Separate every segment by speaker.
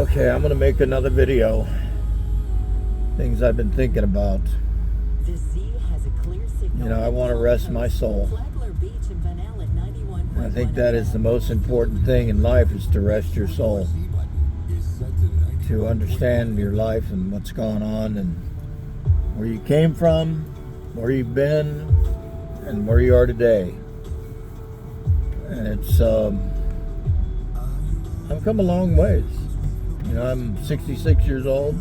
Speaker 1: Okay, I'm gonna make another video. Things I've been thinking about. You know, I want to rest my soul. I think that is the most important thing in life, is to rest your soul. To understand your life and what's going on and where you came from, where you've been, and where you are today. And it's, I've come a long ways. You know, I'm 66 years old,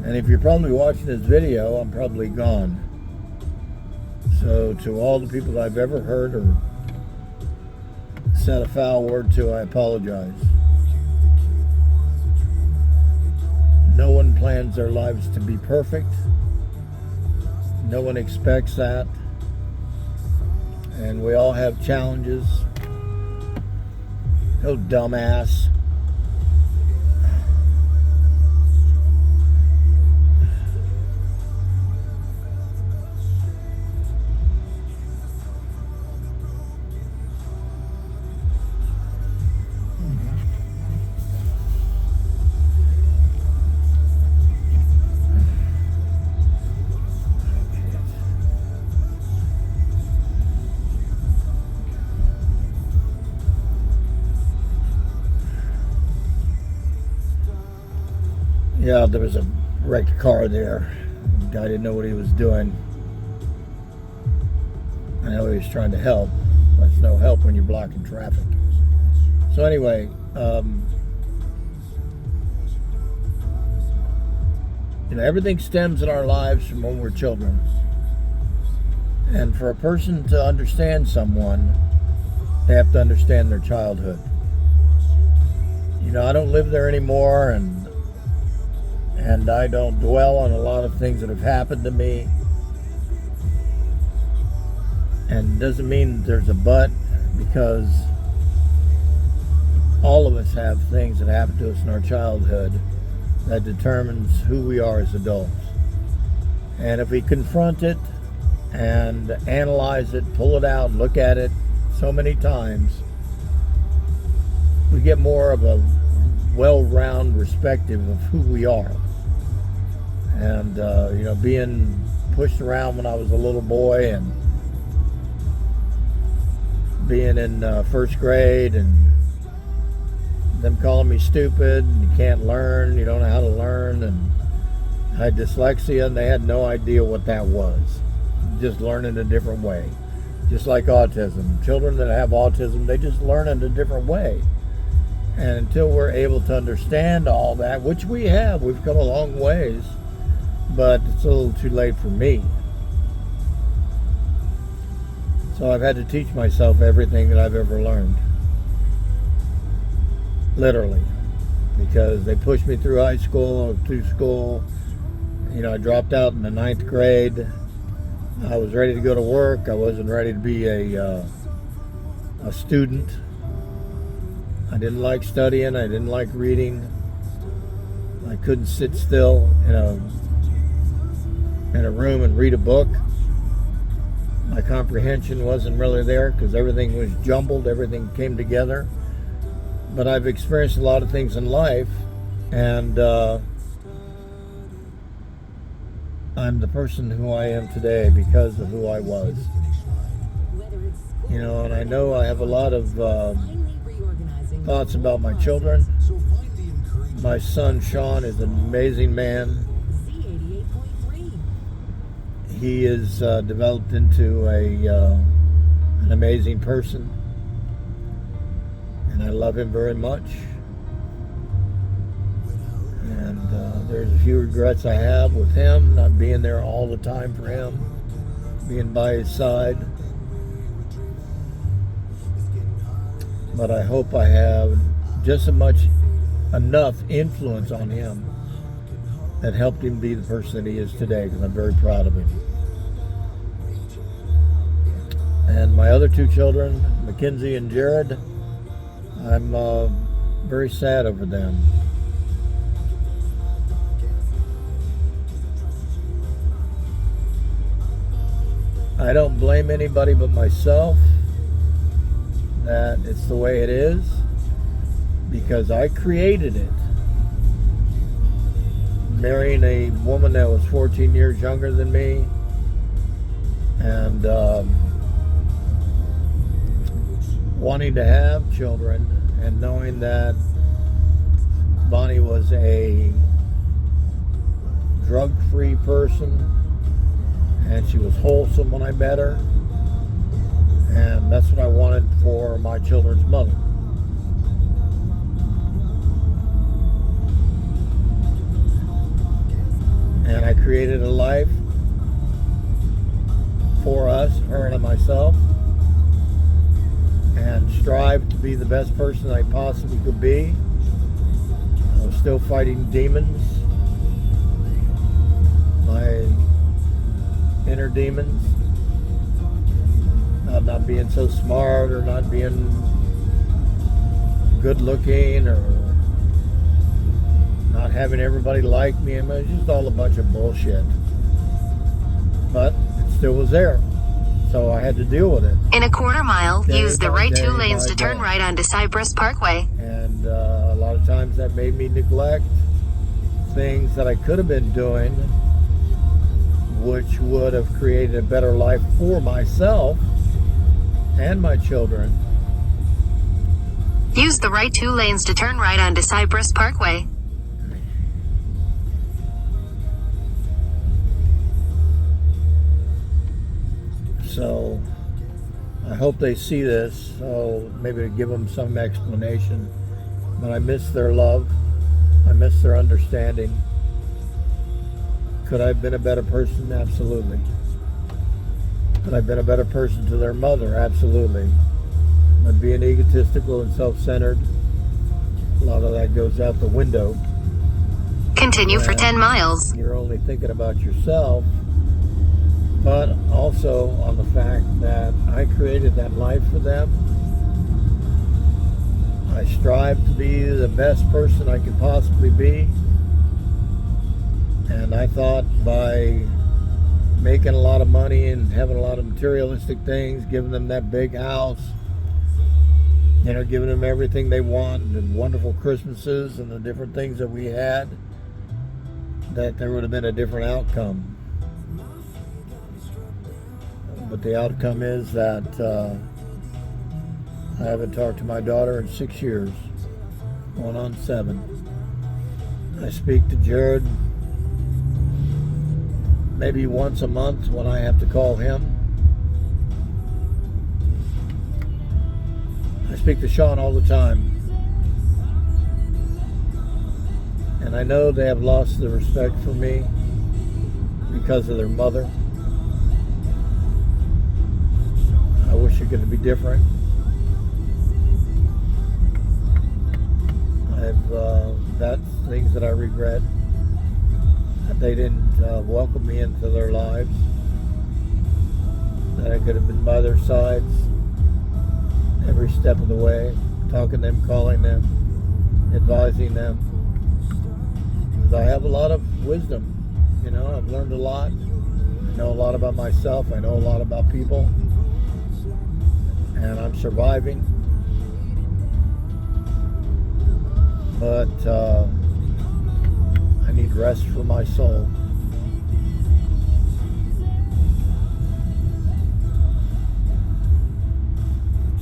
Speaker 1: and if you're probably watching this video, I'm probably gone. So to all the people that I've ever hurt or said a foul word to, I apologize. No one plans their lives to be perfect. No one expects that. And we all have challenges. Oh, dumbass. Yeah, there was a wrecked car there. The guy didn't know what he was doing. I know he was trying to help, but it's no help when you're blocking traffic. So anyway, you know, everything stems in our lives from when we're children. And for a person to understand someone, they have to understand their childhood. You know, I don't live there anymore, and I don't dwell on a lot of things that have happened to me. And it doesn't mean there's a but, because all of us have things that happen to us in our childhood that determines who we are as adults. And if we confront it and analyze it, pull it out, look at it so many times, we get more of a well-rounded perspective of who we are. And, you know, being pushed around when I was a little boy, and being in first grade, and them calling me stupid, and you can't learn, you don't know how to learn, and I had dyslexia, and they had no idea what that was. Just learn in a different way. Just like autism. Children that have autism, they just learn in a different way. And until we're able to understand all that, which we have, we've come a long ways, but it's a little too late for me. So I've had to teach myself everything that I've ever learned. Literally. Because they pushed me through high school, through school. You know, I dropped out in the 9th grade. I was ready to go to work. I wasn't ready to be a student. I didn't like studying. I didn't like reading. I couldn't sit still in a room and read a book. My comprehension wasn't really there because everything was jumbled. Everything came together. But I've experienced a lot of things in life, and I'm the person who I am today because of who I was. You know, and I know I have a lot of thoughts about my children. My son Sean is an amazing man. He is developed into an amazing person, and I love him very much. And there's a few regrets I have with him, not being there all the time for him, being by his side. But I hope I have just as much enough influence on him that helped him be the person that he is today, because I'm very proud of him. And my other two children, Mackenzie and Jared, I'm very sad over them. I don't blame anybody but myself that it's the way it is, because I created it. marrying a woman that was 14 years younger than me, and wanting to have children, and knowing that Bonnie was a drug-free person, and she was wholesome when I met her, and that's what I wanted for my children's mother. And I created a life for us, her and myself, and strived to be the best person I possibly could be. I was still fighting demons, my inner demons, not being so smart, or not being good looking, or not having everybody like me. I mean, it was just all a bunch of bullshit. But it still was there. So I had to deal with it.
Speaker 2: In a quarter mile, use the right 2 lanes to turn right onto Cypress Parkway.
Speaker 1: And a lot of times that made me neglect things that I could have been doing, which would have created a better life for myself and my children.
Speaker 2: Use the right 2 lanes to turn right onto Cypress Parkway.
Speaker 1: So I hope they see this, so maybe to give them some explanation. But I miss their love. I miss their understanding. Could I have been a better person? Absolutely. Could I have been a better person to their mother? Absolutely. But being egotistical and self-centered, a lot of that goes out the window.
Speaker 2: Continue for 10 miles.
Speaker 1: You're only thinking about yourself, but also on the fact that I created that life for them. I strive to be the best person I could possibly be. And I thought by making a lot of money and having a lot of materialistic things, giving them that big house, you know, giving them everything they want, and wonderful Christmases and the different things that we had, that there would have been a different outcome. But the outcome is that I haven't talked to my daughter in 6 years, going on 7. I speak to Jared maybe once a month when I have to call him. I speak to Sean all the time. And I know they have lost the respect for me because of their mother. I wish it could be different. That's things that I regret, that they didn't welcome me into their lives, that I could have been by their sides every step of the way, talking to them, calling them, advising them. Because I have a lot of wisdom, you know, I've learned a lot. I know a lot about myself, I know a lot about people, and I'm surviving. But I need rest for my soul.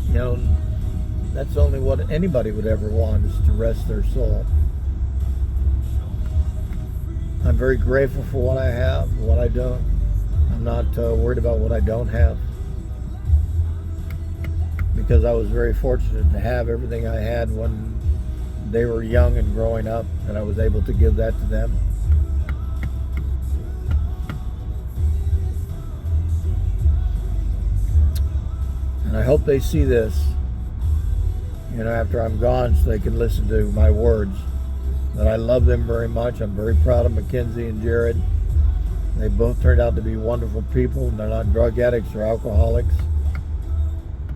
Speaker 1: You know, that's only what anybody would ever want, is to rest their soul. I'm very grateful for what I have, what I don't. I'm not worried about what I don't have, because I was very fortunate to have everything I had when they were young and growing up, and I was able to give that to them. And I hope they see this, you know, after I'm gone, so they can listen to my words, that I love them very much. I'm very proud of Mackenzie and Jared. They both turned out to be wonderful people, and they're not drug addicts or alcoholics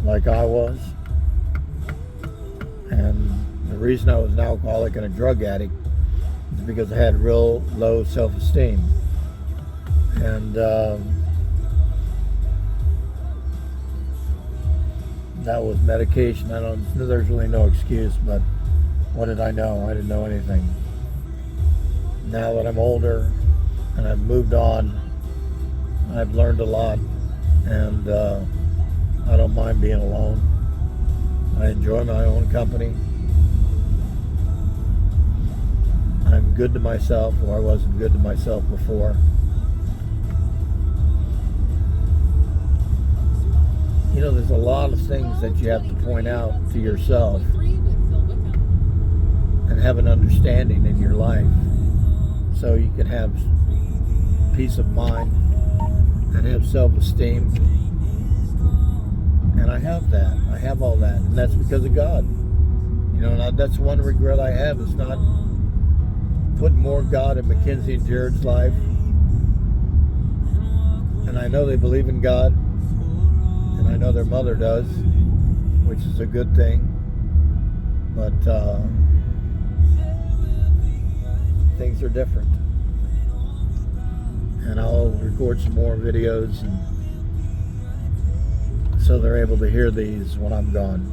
Speaker 1: like I was. And the reason I was an alcoholic and a drug addict is because I had real low self-esteem. And that was medication. There's really no excuse, but what did I know? I didn't know anything. now that I'm older and I've moved on, I've learned a lot, and I don't mind being alone. I enjoy my own company. I'm good to myself, or I wasn't good to myself before. You know, there's a lot of things that you have to point out to yourself and have an understanding in your life so you can have peace of mind and have self-esteem. And I have that. I have all that. And that's because of God. You know, that's one regret I have, is not putting more God in Mackenzie and Jared's life. And I know they believe in God. And I know their mother does, which is a good thing. But things are different. And I'll record some more videos, and so they're able to hear these when I'm gone.